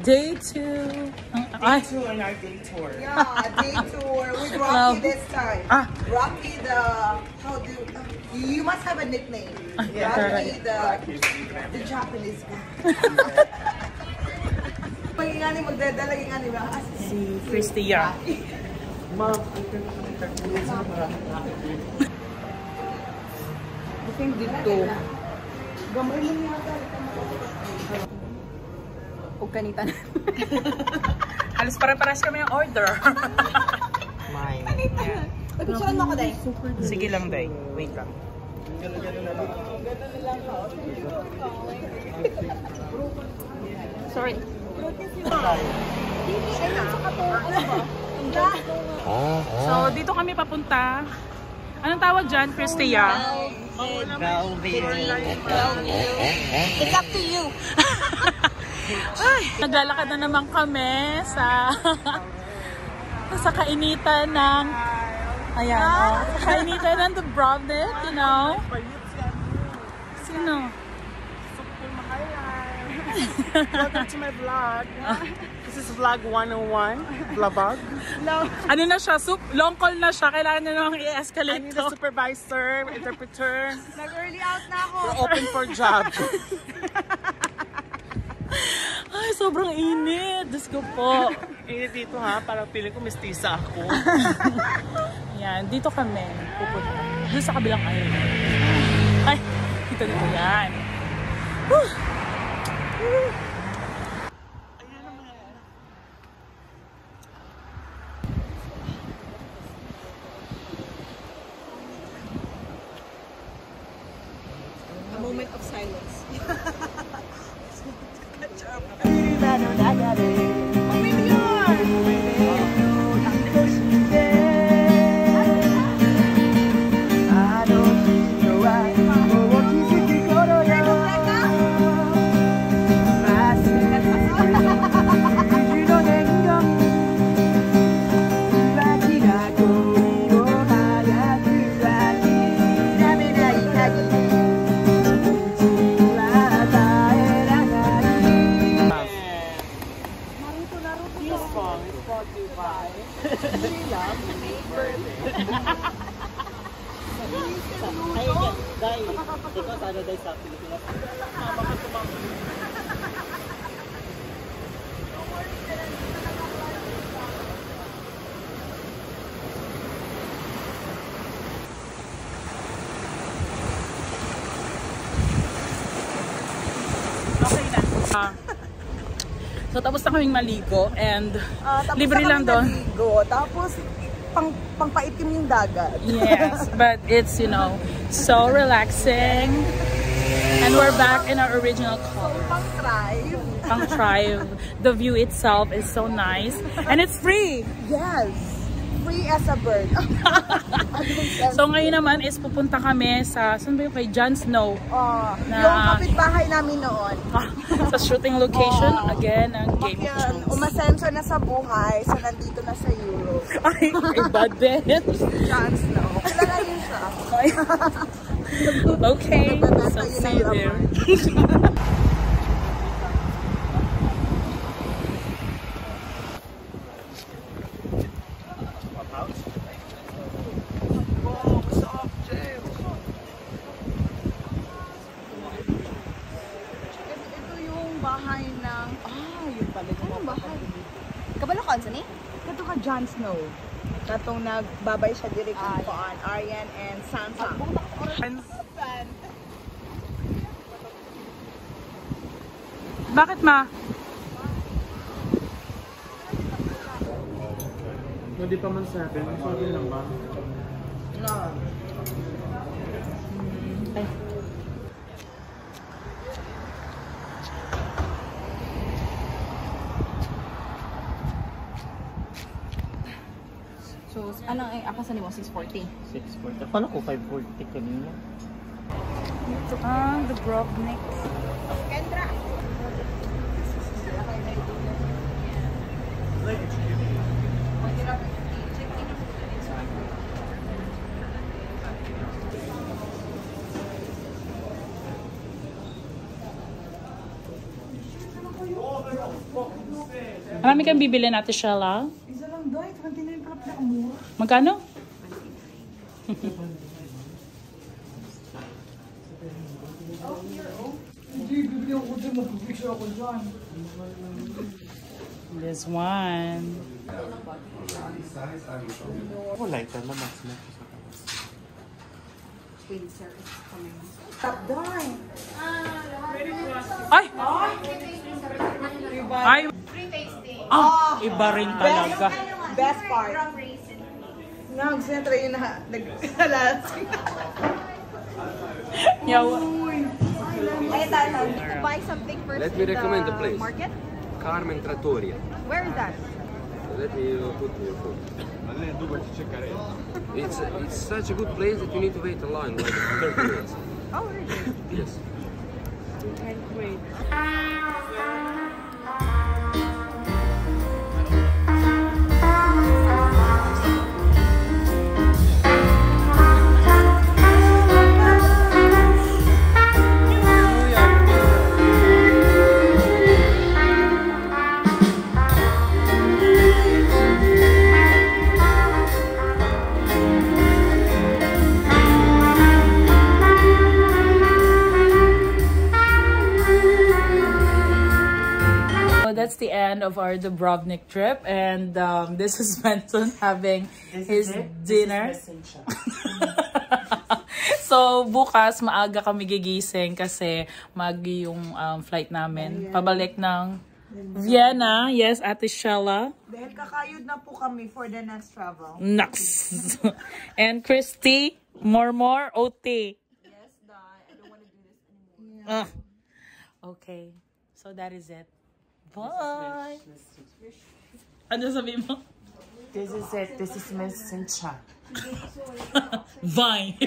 Day 2. Day 2 on our day tour. Yeah, day tour with Rocky this time. Rocky you must have a nickname. Rocky the Japanese guy. Pagingani magdadala yung ani ba? Si Cristia. Ma'am, I think dito. Gamay mo niya o kanita na. Halos pare-pares kami ng order. mine. Pagkusuan mo ko, Day. Sige lang, Day. Wait lang. Sorry. So, dito kami papunta. Anong tawag dyan, Cristia? It's up to you. Ay, naglalakad na naman kami sa kainitan ng sa kainitan ng Dubrovnik, you know. Sino? Welcome to my vlog. This is vlog 101. Vlog. Ano na siya? Long call na siya. Kailangan na namang i-escalate I need to. a supervisor, interpreter. Nag-early out na ako. We're open for job. Ay, sobrang init. Diyos ko po. Init dito ha, parang feeling ko mistisa ako. Yan, dito kami. Pupunta. Doon sa kabilang island. Ay, dito yan. Whew. A moment of silence. So tapos na kaming maligo and libre lang doon. Tapos pangpaitim yung dagat. Yes, but it's, you know, so relaxing. And we're back in our original color. Pang-thrive. Pang-thrive. The view itself is so nice. And it's free! Yes! Free as a bird. So ngayon naman is pupunta kami sa, saan ba yung kay Jon Snow? Yung kapitbahay namin noon. Sa shooting location, again, ang Game of Thrones. Umasenso na sa buhay, so nandito na sa Europe. Ay, bad bitch. Jon Snow. Kilala yun siya. Okay, so see you there. Ito yung bahay ng... yun pala. Anong bahay? Kabalo ka, Anthony? Ito ka Jon Snow. Katong nagbabay siya direct ko on Aryan and Sansa. Bakit ma? Hindi pa man sabi. Sabi lang ba? So, anong akasan mo? 640? 640. Paano ko 540 kanina? Dubrovnik. Kendra! Marami kang bibili natin, Shella. Isa lang daw, 29 pala pinakamura. Magkano? Hindi, bibili ako dyan. Mag-picture ako dyan. This one. Oh, lighter na mas. Top down. Ay! Ay! Ah! Iba rin talaga. Best part. Nag-sentra yun na. Nag-alasing. Yawa. Ay, tayo. To buy something first Let me in recommend the place. market? Carmen Trattoria. Where is that? Let me put your phone. It's such a good place that you need to wait a line like 30 minutes. Oh, really? Yes. Wait. That's the end of our Dubrovnik trip, and this is Benson having his dinner. So bukas maaga kami gigising kasi yung flight namin pabalik ng Vienna. Yes, Ate Shella. Dahil kakayod na po kami for the next travel. Next. And Christy, more OT. Yes, I don't want to do this anymore. Okay, so that is it. Bye! Ano sabi mo? This is it. This is Miss Sincha. Bye!